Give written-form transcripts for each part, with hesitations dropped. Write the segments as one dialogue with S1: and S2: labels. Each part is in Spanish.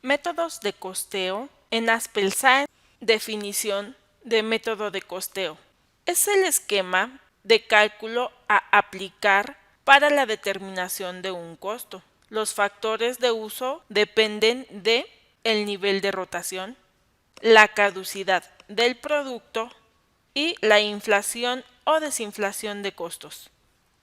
S1: Métodos de costeo en Aspel-SAE. Definición de método de costeo. Es el esquema de cálculo a aplicar para la determinación de un costo. Los factores de uso dependen de el nivel de rotación, la caducidad del producto y la inflación o desinflación de costos.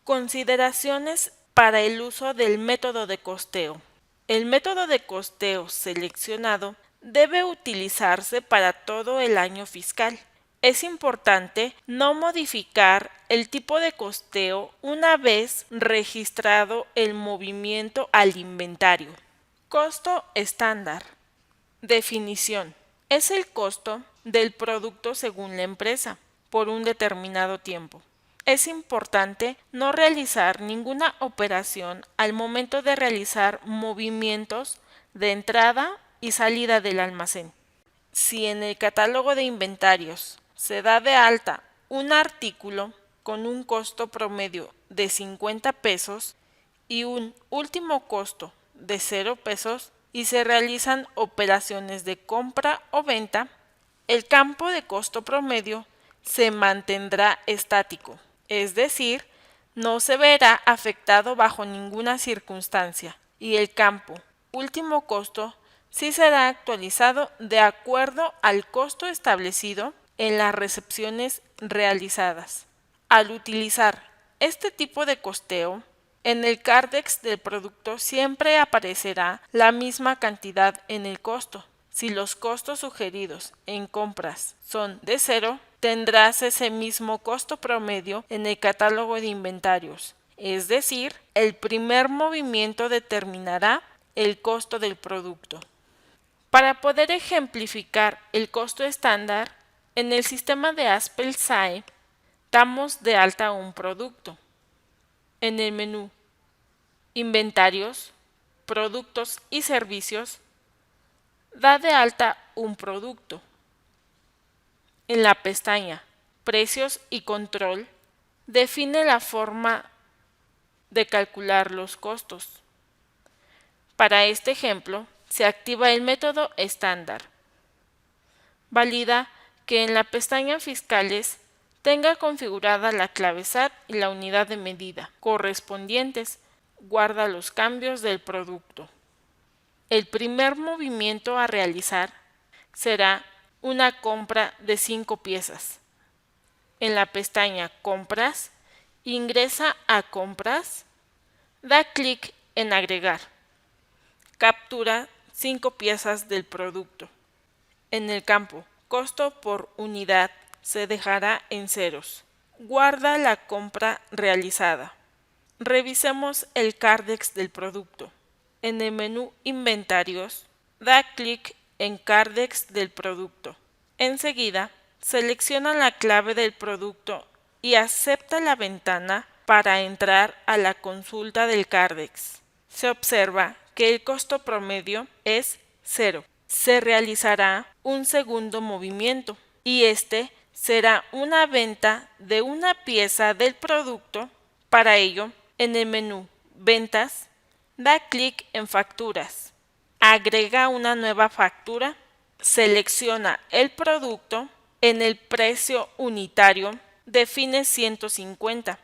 S1: Consideraciones para el uso del método de costeo. El método de costeo seleccionado debe utilizarse para todo el año fiscal. Es importante no modificar el tipo de costeo una vez registrado el movimiento al inventario. Costo estándar. Definición. Es el costo del producto según la empresa, por un determinado tiempo. Es importante no realizar ninguna operación al momento de realizar movimientos de entrada y salida del almacén. Si en el catálogo de inventarios se da de alta un artículo con un costo promedio de 50 pesos y un último costo de 0 pesos y se realizan operaciones de compra o venta, el campo de costo promedio se mantendrá estático, es decir, no se verá afectado bajo ninguna circunstancia, y el campo último costo sí será actualizado de acuerdo al costo establecido en las recepciones realizadas. Al utilizar este tipo de costeo, en el CARDEX del producto siempre aparecerá la misma cantidad en el costo. Si los costos sugeridos en compras son de 0, tendrás ese mismo costo promedio en el catálogo de inventarios. Es decir, el primer movimiento determinará el costo del producto. Para poder ejemplificar el costo estándar, en el sistema de Aspel-SAE damos de alta un producto. En el menú Inventarios, Productos y Servicios, da de alta un producto. En la pestaña Precios y Control, define la forma de calcular los costos. Para este ejemplo, se activa el método estándar. Valida que en la pestaña Fiscales tenga configurada la clave SAT y la unidad de medida correspondientes. Guarda los cambios del producto. El primer movimiento a realizar será una compra de 5 piezas. En la pestaña Compras, ingresa a Compras, da clic en Agregar. Captura 5 piezas del producto. En el campo Costo por unidad se dejará en ceros. Guarda la compra realizada. Revisemos el CARDEX del producto. En el menú Inventarios, da clic en CARDEX del producto. Enseguida, selecciona la clave del producto y acepta la ventana para entrar a la consulta del CARDEX. Se observa que el costo promedio es 0. Se realizará un segundo movimiento y este será una venta de una pieza del producto. Para ello, en el menú Ventas, da clic en Facturas. Agrega una nueva factura, selecciona el producto, en el precio unitario define 150.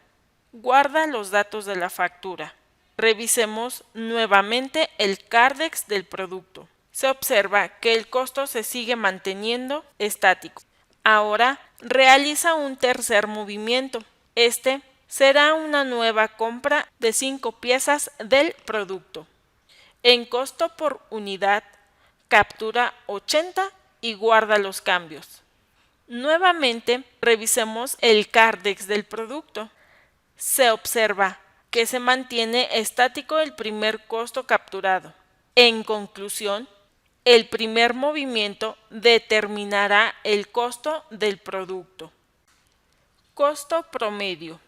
S1: Guarda los datos de la factura. Revisemos nuevamente el CARDEX del producto. Se observa que el costo se sigue manteniendo estático. Ahora realiza un tercer movimiento. Este será una nueva compra de 5 piezas del producto. En costo por unidad, captura 80 y guarda los cambios. Nuevamente, revisemos el CARDEX del producto. Se observa que se mantiene estático el primer costo capturado. En conclusión, el primer movimiento determinará el costo del producto. Costo promedio.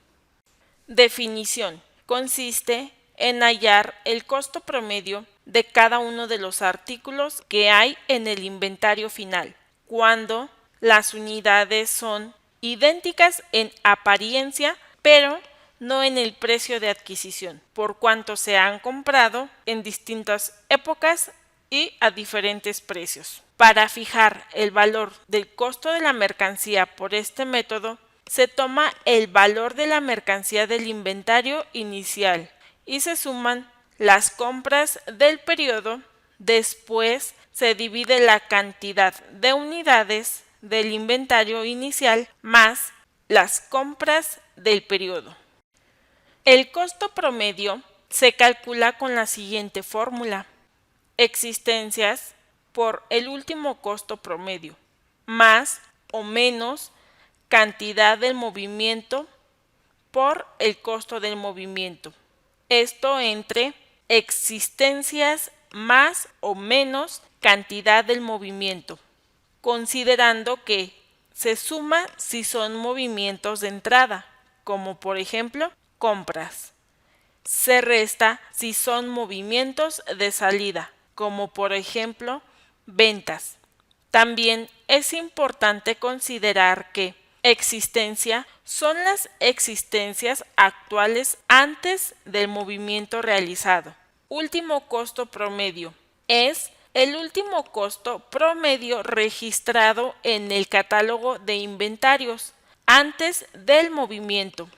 S1: Definición. Consiste en hallar el costo promedio de cada uno de los artículos que hay en el inventario final, cuando las unidades son idénticas en apariencia, pero no en el precio de adquisición, por cuanto se han comprado en distintas épocas y a diferentes precios. Para fijar el valor del costo de la mercancía por este método, se toma el valor de la mercancía del inventario inicial y se suman las compras del periodo. Después se divide la cantidad de unidades del inventario inicial más las compras del periodo. El costo promedio se calcula con la siguiente fórmula: existencias por el último costo promedio, más o menos cantidad del movimiento por el costo del movimiento. Esto entre existencias más o menos cantidad del movimiento, considerando que se suma si son movimientos de entrada, como por ejemplo compras. Se resta si son movimientos de salida, como por ejemplo ventas. También es importante considerar que existencia son las existencias actuales antes del movimiento realizado. Último costo promedio es el último costo promedio registrado en el catálogo de inventarios antes del movimiento.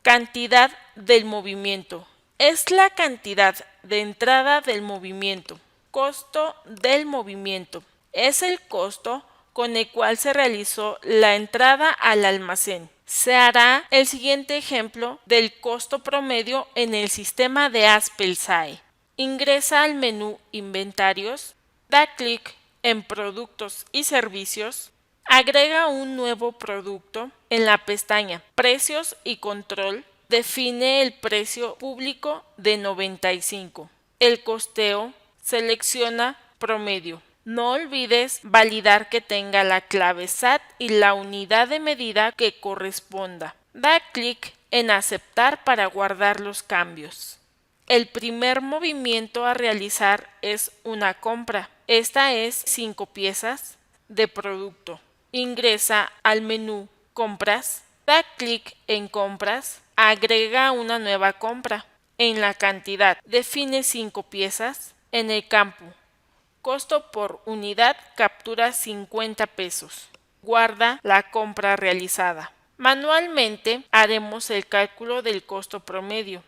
S1: Cantidad del movimiento es la cantidad de entrada del movimiento. Costo del movimiento es el costo con el cual se realizó la entrada al almacén. Se hará el siguiente ejemplo del costo promedio en el sistema de Aspel-SAE. Ingresa al menú Inventarios, da clic en Productos y Servicios, agrega un nuevo producto. En la pestaña Precios y Control, define el precio público de 95. El costeo, selecciona Promedio. No olvides validar que tenga la clave SAT y la unidad de medida que corresponda. Da clic en Aceptar para guardar los cambios. El primer movimiento a realizar es una compra. Esta es 5 piezas de producto. Ingresa al menú Compras, da clic en Compras, agrega una nueva compra. En la cantidad, define 5 piezas. En el campo, costo por unidad, captura 50 pesos. Guarda la compra realizada. Manualmente haremos el cálculo del costo promedio.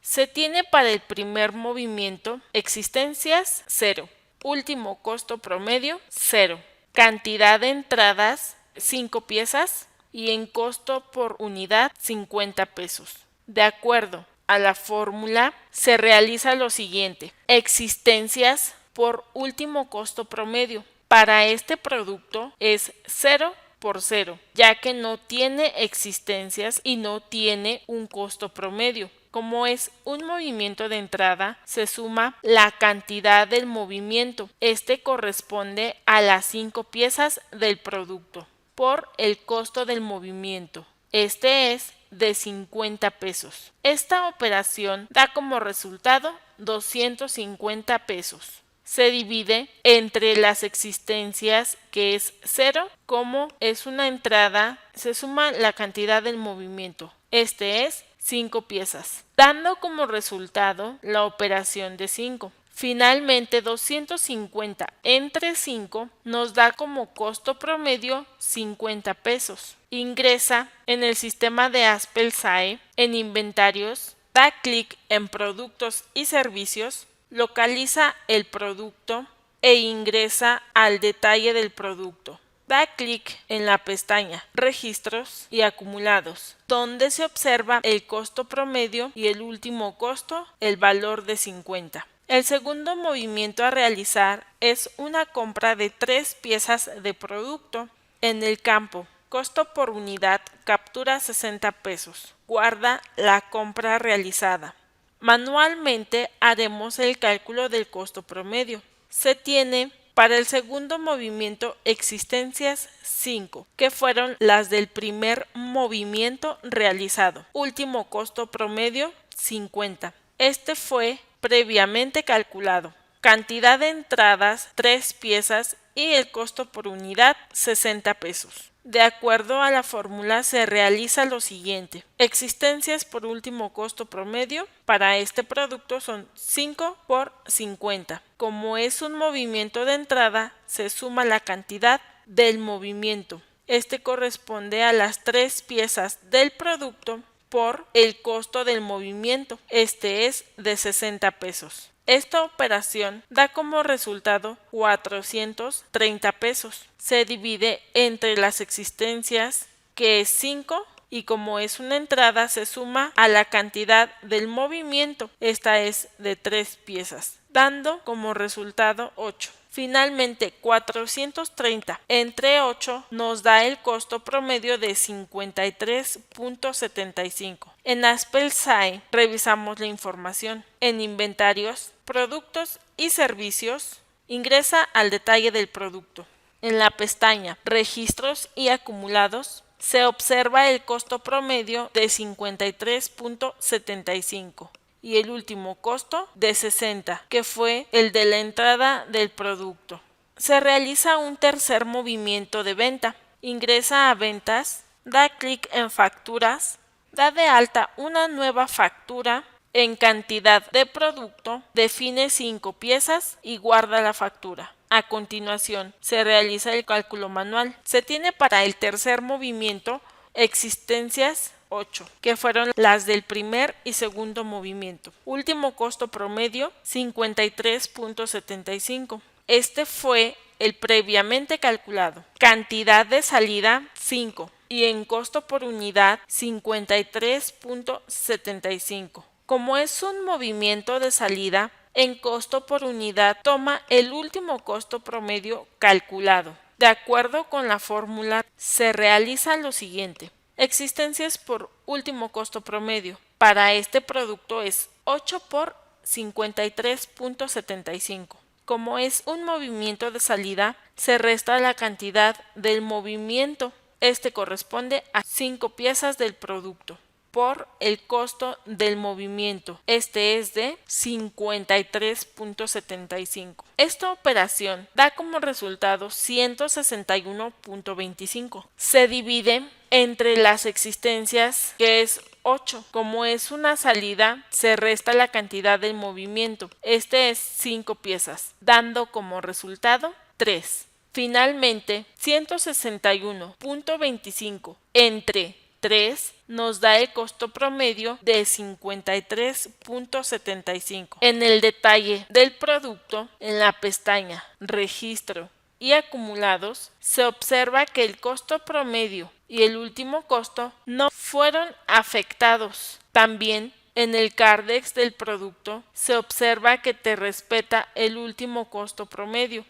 S1: Se tiene para el primer movimiento existencias 0, último costo promedio 0, cantidad de entradas 5 piezas y en costo por unidad 50 pesos. De acuerdo a la fórmula se realiza lo siguiente: existencias por último costo promedio. Para este producto es 0 por 0, ya que no tiene existencias y no tiene un costo promedio. Como es un movimiento de entrada, se suma la cantidad del movimiento. Este corresponde a las 5 piezas del producto por el costo del movimiento. Este es de 50 pesos. Esta operación da como resultado 250 pesos. Se divide entre las existencias, que es 0, como es una entrada, se suma la cantidad del movimiento. Este es 5 piezas, dando como resultado la operación de 5. Finalmente, 250 entre 5 nos da como costo promedio 50 pesos. Ingresa en el sistema de Aspel-SAE, en Inventarios, da clic en Productos y Servicios, localiza el producto e ingresa al detalle del producto. Da clic en la pestaña Registros y Acumulados, donde se observa el costo promedio y el último costo, el valor de 50. El segundo movimiento a realizar es una compra de 3 piezas de producto. En el campo, costo por unidad, captura 60 pesos. Guarda la compra realizada. Manualmente haremos el cálculo del costo promedio. Se tiene para el segundo movimiento existencias 5, que fueron las del primer movimiento realizado. Último costo promedio 50. Este fue previamente calculado. Cantidad de entradas 3 piezas y el costo por unidad 60 pesos. De acuerdo a la fórmula se realiza lo siguiente. Existencias por último costo promedio para este producto son 5 por 50. Como es un movimiento de entrada, se suma la cantidad del movimiento. Este corresponde a las 3 piezas del producto por el costo del movimiento. Este es de 60 pesos. Esta operación da como resultado 430 pesos. Se divide entre las existencias, que es 5, y como es una entrada se suma a la cantidad del movimiento. Esta es de 3 piezas, dando como resultado 8. Finalmente, 430 entre 8 nos da el costo promedio de 53.75. En AspelSci revisamos la información. En inventarios, productos y servicios, ingresa al detalle del producto. En la pestaña Registros y acumulados, se observa el costo promedio de 53.75. y el último costo de 60, que fue el de la entrada del producto. Se realiza un tercer movimiento de venta. Ingresa a ventas, da clic en facturas, da de alta una nueva factura en cantidad de producto, define 5 piezas y guarda la factura. A continuación, se realiza el cálculo manual. Se tiene para el tercer movimiento existencias 8, que fueron las del primer y segundo movimiento. Último costo promedio 53.75. Este fue el previamente calculado. Cantidad de salida 5 y en costo por unidad 53.75. Como es un movimiento de salida, en costo por unidad toma el último costo promedio calculado. De acuerdo con la fórmula, se realiza lo siguiente. Existencias por último costo promedio. Para este producto es 8 por 53.75. Como es un movimiento de salida, se resta la cantidad del movimiento. Este corresponde a 5 piezas del producto por el costo del movimiento. Este es de 53.75. Esta operación da como resultado 161.25. Se divide entre las existencias, que es 8. Como es una salida, se resta la cantidad del movimiento. Este es 5 piezas, dando como resultado 3. Finalmente, 161.25 entre 3 nos da el costo promedio de 53.75. En el detalle del producto, en la pestaña Registro y acumulados, se observa que el costo promedio y el último costo no fueron afectados. También en el Cardex del producto se observa que te respeta el último costo promedio.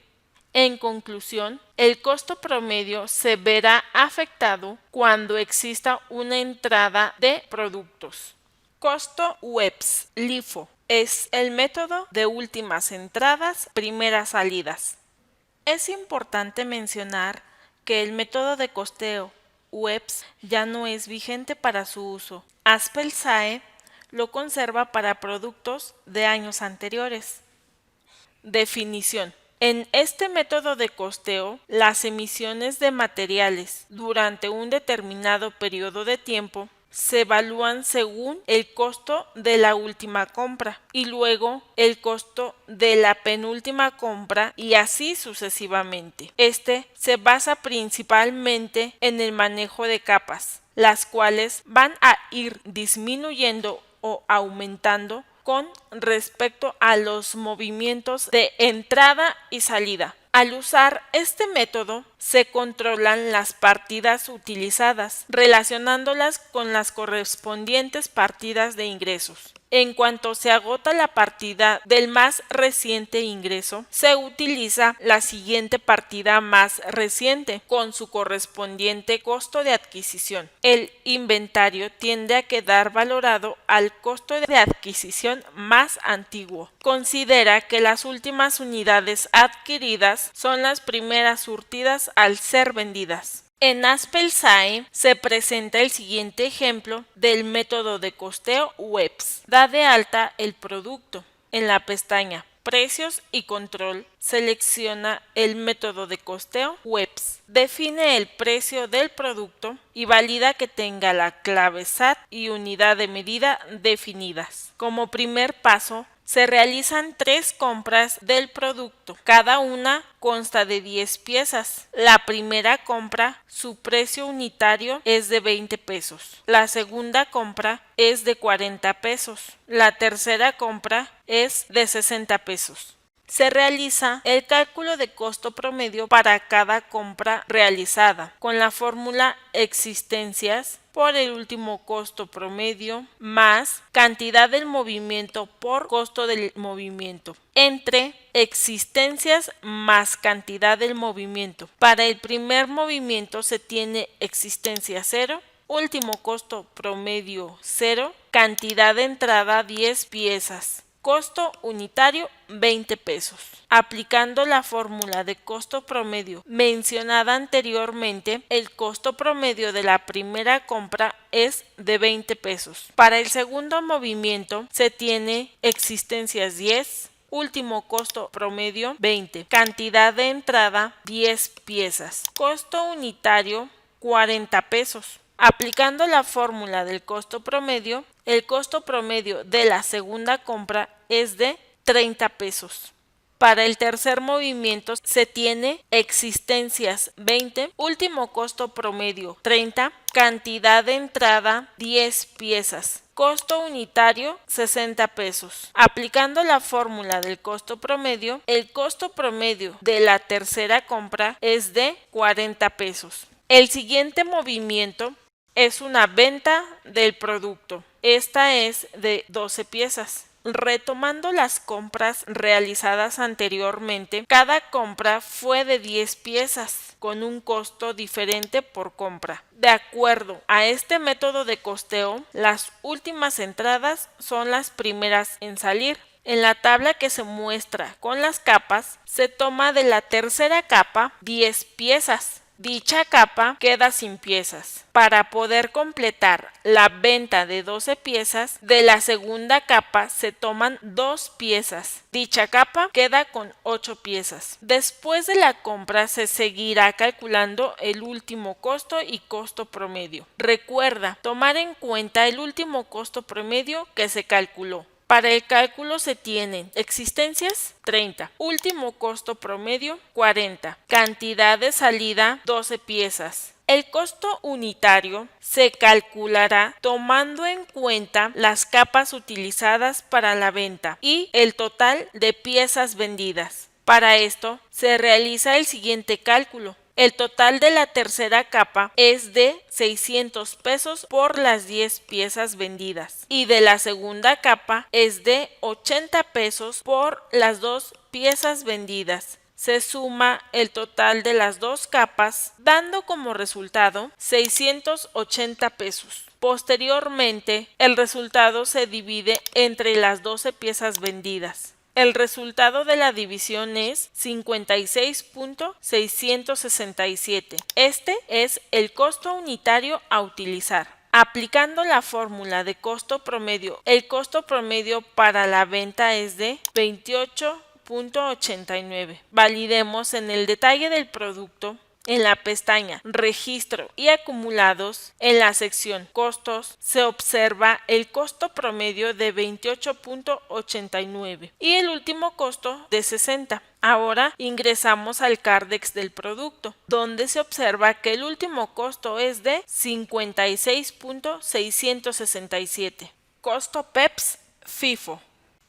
S1: En conclusión, el costo promedio se verá afectado cuando exista una entrada de productos. Costo UEPS, LIFO, es el método de últimas entradas, primeras salidas. Es importante mencionar que el método de costeo UEPS ya no es vigente para su uso. AspelSci lo conserva para productos de años anteriores. Definición. En este método de costeo, las emisiones de materiales durante un determinado periodo de tiempo se evalúan según el costo de la última compra y luego el costo de la penúltima compra y así sucesivamente. Este se basa principalmente en el manejo de capas, las cuales van a ir disminuyendo o aumentando con respecto a los movimientos de entrada y salida. Al usar este método, se controlan las partidas utilizadas, relacionándolas con las correspondientes partidas de ingresos. En cuanto se agota la partida del más reciente ingreso, se utiliza la siguiente partida más reciente con su correspondiente costo de adquisición. El inventario tiende a quedar valorado al costo de adquisición más antiguo. Considera que las últimas unidades adquiridas son las primeras surtidas al ser vendidas. En AspelSci se presenta el siguiente ejemplo del método de costeo UEPS. Da de alta el producto. En la pestaña Precios y control, selecciona el método de costeo UEPS. define el precio del producto y valida que tenga la clave SAT y unidad de medida definidas. Como primer paso, se realizan 3 compras del producto. Cada una consta de 10 piezas. La primera compra, su precio unitario es de 20 pesos. La segunda compra es de 40 pesos. La tercera compra es de 60 pesos. Se realiza el cálculo de costo promedio para cada compra realizada con la fórmula existencias por el último costo promedio más cantidad del movimiento por costo del movimiento entre existencias más cantidad del movimiento. Para el primer movimiento se tiene existencia 0, último costo promedio 0, cantidad de entrada 10 piezas. Costo unitario 20 pesos. Aplicando la fórmula de costo promedio mencionada anteriormente, el costo promedio de la primera compra es de 20 pesos. Para el segundo movimiento se tiene existencias 10, último costo promedio 20, cantidad de entrada 10 piezas, costo unitario 40 pesos. Aplicando la fórmula del costo promedio, el costo promedio de la segunda compra es de 30 pesos. Para el tercer movimiento se tiene existencias 20, último costo promedio 30, cantidad de entrada 10 piezas. Costo unitario 60 pesos. Aplicando la fórmula del costo promedio, el costo promedio de la tercera compra es de 40 pesos. El siguiente movimiento es una venta del producto. Esta es de 12 piezas. Retomando las compras realizadas anteriormente, cada compra fue de 10 piezas, con un costo diferente por compra. De acuerdo a este método de costeo, las últimas entradas son las primeras en salir. En la tabla que se muestra con las capas, se toma de la tercera capa 10 piezas. Dicha capa queda sin piezas. Para poder completar la venta de 12 piezas, de la segunda capa se toman 2 piezas. Dicha capa queda con 8 piezas. Después de la compra se seguirá calculando el último costo y costo promedio. Recuerda tomar en cuenta el último costo promedio que se calculó. Para el cálculo se tienen existencias 30, último costo promedio 40, cantidad de salida 12 piezas. El costo unitario se calculará tomando en cuenta las capas utilizadas para la venta y el total de piezas vendidas. Para esto se realiza el siguiente cálculo. El total de la tercera capa es de 600 pesos por las 10 piezas vendidas y de la segunda capa es de 80 pesos por las 2 piezas vendidas. Se suma el total de las 2 capas, dando como resultado 680 pesos. Posteriormente, el resultado se divide entre las 12 piezas vendidas. El resultado de la división es 56.667. Este es el costo unitario a utilizar. Aplicando la fórmula de costo promedio, el costo promedio para la venta es de 28.89. Validemos en el detalle del producto. En la pestaña Registro y acumulados, en la sección Costos, se observa el costo promedio de 28.89 y el último costo de 60. Ahora ingresamos al Cardex del producto, donde se observa que el último costo es de 56.667. Costo PEPS FIFO.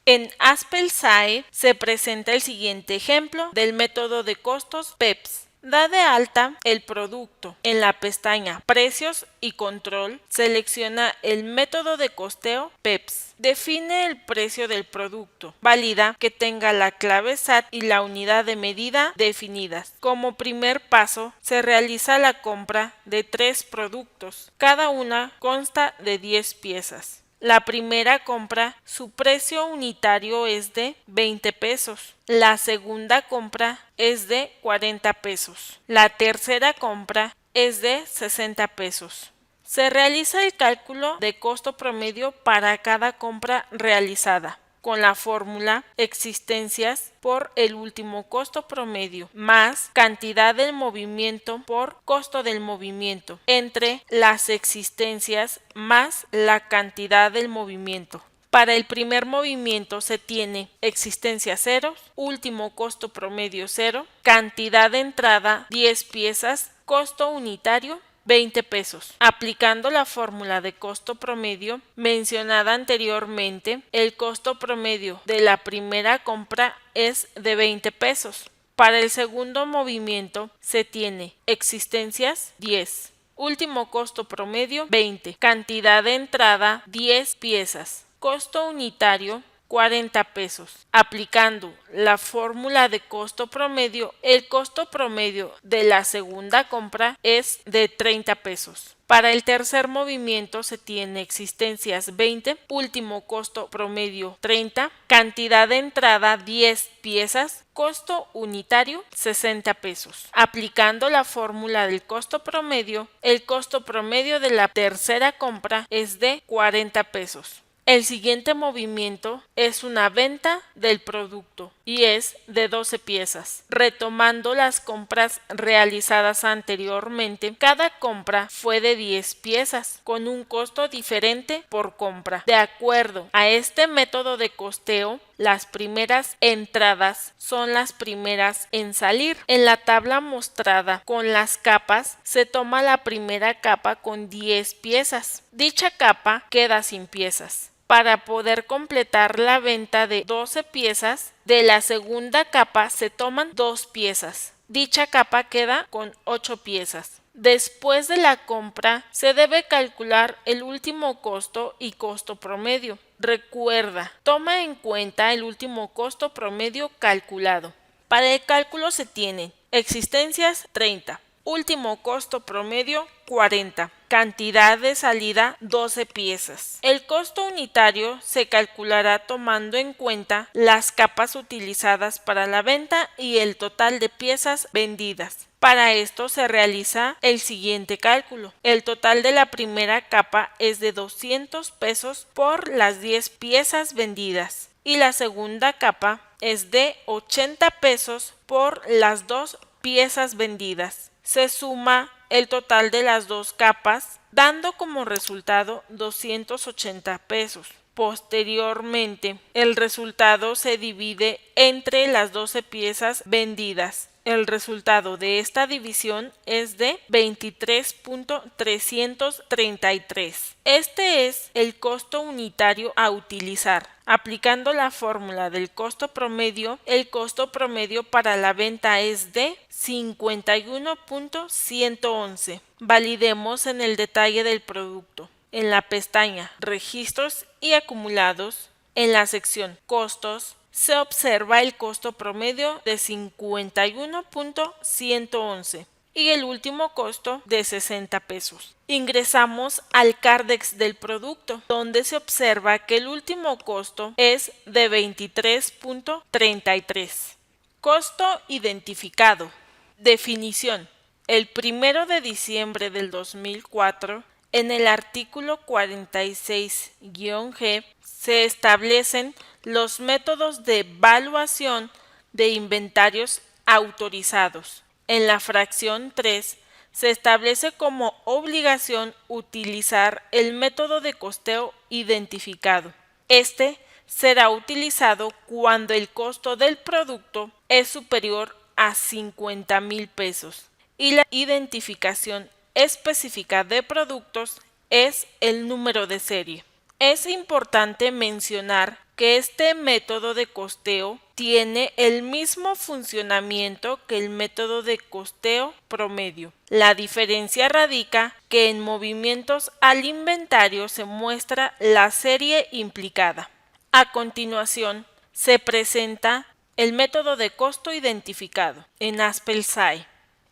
S1: En Aspel-SAE se presenta el siguiente ejemplo del método de costos PEPS. Da de alta el producto. En la pestaña Precios y Control, selecciona el método de costeo PEPS. Define el precio del producto. Valida que tenga la clave SAT y la unidad de medida definidas. Como primer paso, se realiza la compra de 3 productos. Cada una consta de 10 piezas. La primera compra, su precio unitario es de 20 pesos. La segunda compra es de 40 pesos. La tercera compra es de 60 pesos. Se realiza el cálculo de costo promedio para cada compra realizada. con la fórmula existencias por el último costo promedio más cantidad del movimiento por costo del movimiento entre las existencias más la cantidad del movimiento. Para el primer movimiento se tiene existencia 0, último costo promedio 0, cantidad de entrada 10 piezas, costo unitario 20 pesos. Aplicando la fórmula de costo promedio mencionada anteriormente, el costo promedio de la primera compra es de 20 pesos. Para el segundo movimiento se tiene existencias 10, último costo promedio 20, cantidad de entrada 10 piezas, costo unitario 40 pesos. Aplicando la fórmula de costo promedio, el costo promedio de la segunda compra es de 30 pesos. Para el tercer movimiento se tiene existencias 20, último costo promedio 30, cantidad de entrada 10 piezas, costo unitario 60 pesos. Aplicando la fórmula del costo promedio, el costo promedio de la tercera compra es de 40 pesos. El siguiente movimiento es una venta del producto y es de 12 piezas. Retomando las compras realizadas anteriormente, cada compra fue de 10 piezas con un costo diferente por compra. De acuerdo a este método de costeo, las primeras entradas son las primeras en salir. En la tabla mostrada con las capas se toma la primera capa con 10 piezas. Dicha capa queda sin piezas. Para poder completar la venta de 12 piezas, de la segunda capa se toman 2 piezas. Dicha capa queda con 8 piezas. Después de la compra, se debe calcular el último costo y costo promedio. Recuerda, toma en cuenta el último costo promedio calculado. Para el cálculo se tienen existencias 30, último costo promedio 40, cantidad de salida 12 piezas. El costo unitario se calculará tomando en cuenta las capas utilizadas para la venta y el total de piezas vendidas. Para esto se realiza el siguiente cálculo. El total de la primera capa es de 200 pesos por las 10 piezas vendidas y la segunda capa es de 80 pesos por las 2 piezas vendidas. Se suma el total de las dos capas, dando como resultado 280 pesos. Posteriormente, el resultado se divide entre las 12 piezas vendidas. El resultado de esta división es de 23.333. Este es el costo unitario a utilizar. Aplicando la fórmula del costo promedio, el costo promedio para la venta es de 51.111. Validemos en el detalle del producto. En la pestaña Registros y acumulados, en la sección Costos, se observa el costo promedio de 51.111 y el último costo de 60 pesos. Ingresamos al Cardex del producto, donde se observa que el último costo es de 23.33. Costo identificado. Definición. El 1 de diciembre del 2004, en el artículo 46-G, se establecen los métodos de evaluación de inventarios autorizados. En la fracción 3 se establece como obligación utilizar el método de costeo identificado. Este será utilizado cuando el costo del producto es superior a 50,000 pesos y la identificación específica de productos es el número de serie. Es importante mencionar que este método de costeo tiene el mismo funcionamiento que el método de costeo promedio. La diferencia radica que en movimientos al inventario se muestra la serie implicada. A continuación, se presenta el método de costo identificado en AspelSci.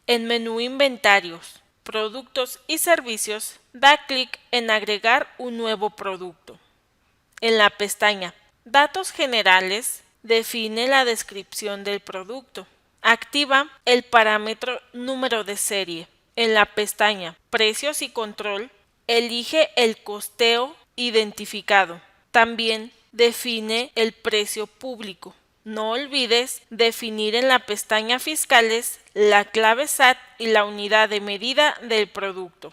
S1: En menú Inventarios, Productos y Servicios, da clic en Agregar un nuevo producto. En la pestaña Datos generales, define la descripción del producto. Activa el parámetro número de serie. En la pestaña Precios y control, elige el costeo identificado. También define el precio público. No olvides definir en la pestaña Fiscales la clave SAT y la unidad de medida del producto.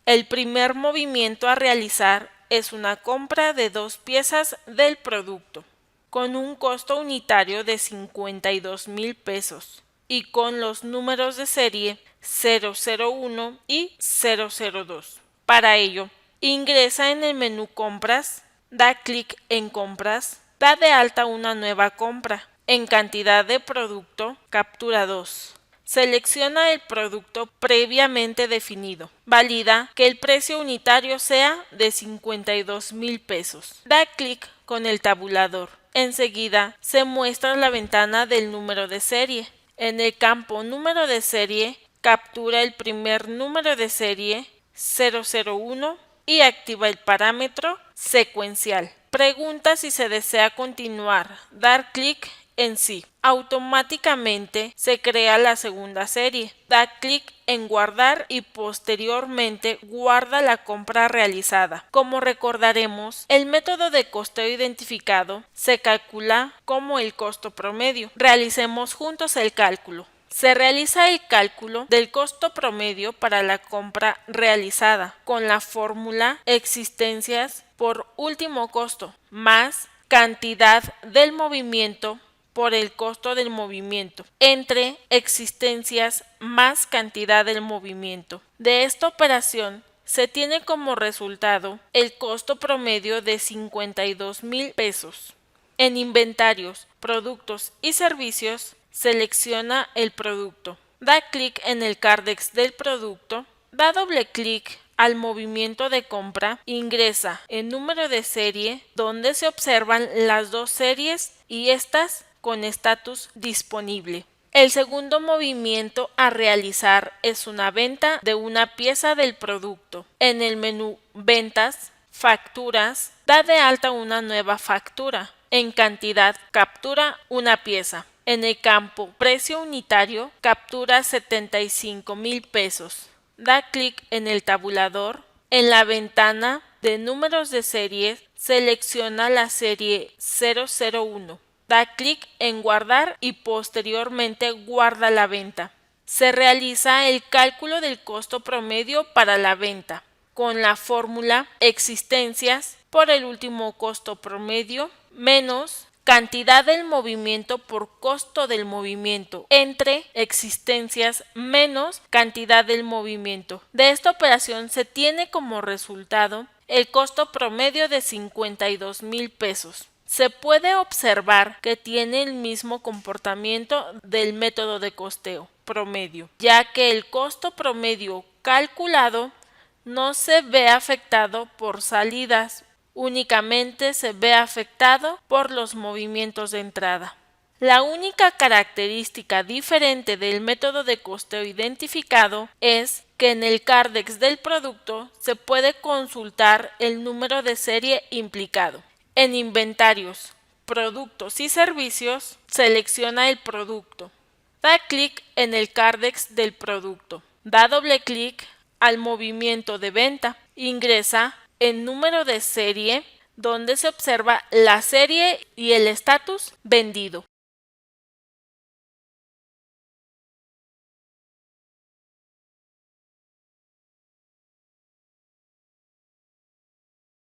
S1: El primer movimiento a realizar es una compra de 2 piezas del producto, con un costo unitario de 52,000 pesos y con los números de serie 001 y 002. Para ello, ingresa en el menú Compras, da clic en Compras, da de alta una nueva compra. En cantidad de producto, captura 2. Selecciona el producto previamente definido. Valida que el precio unitario sea de 52,000 pesos. Da clic con el tabulador. Enseguida se muestra la ventana del número de serie. En el campo Número de serie, captura el primer número de serie 001 y activa el parámetro secuencial. Pregunta si se desea continuar. Dar clic en sí. Automáticamente se crea la segunda serie. Da clic en Guardar y posteriormente guarda la compra realizada. Como recordaremos, el método de costeo identificado se calcula como el costo promedio. Realicemos juntos el cálculo. Se realiza el cálculo del costo promedio para la compra realizada con la fórmula existencias por último costo más cantidad del movimiento por el costo del movimiento entre existencias más cantidad del movimiento. De esta operación se tiene como resultado el costo promedio de 52,000 pesos. En inventarios, productos y servicios, selecciona el producto. Da clic en el Cardex del producto. Da doble clic al movimiento de compra. Ingresa el número de serie donde se observan las 2 series y estas con estatus disponible. El segundo movimiento a realizar es una venta de una pieza del producto. En el menú Ventas, Facturas, da de alta una nueva factura. En cantidad, captura una pieza. En el campo Precio unitario, captura 75,000 pesos. Da clic en el tabulador. En la ventana de números de serie, selecciona la serie 001. Da clic en Guardar y posteriormente guarda la venta. Se realiza el cálculo del costo promedio para la venta con la fórmula existencias por el último costo promedio menos cantidad del movimiento por costo del movimiento entre existencias menos cantidad del movimiento. De esta operación se tiene como resultado el costo promedio de 52,000 pesos. Se puede observar que tiene el mismo comportamiento del método de costeo promedio, ya que el costo promedio calculado no se ve afectado por salidas, únicamente se ve afectado por los movimientos de entrada. La única característica diferente del método de costeo identificado es que en el Cardex del producto se puede consultar el número de serie implicado. En inventarios, productos y servicios, selecciona el producto. Da clic en el Cardex del producto. Da doble clic al movimiento de venta. Ingresa el número de serie donde se observa la serie y el estatus vendido.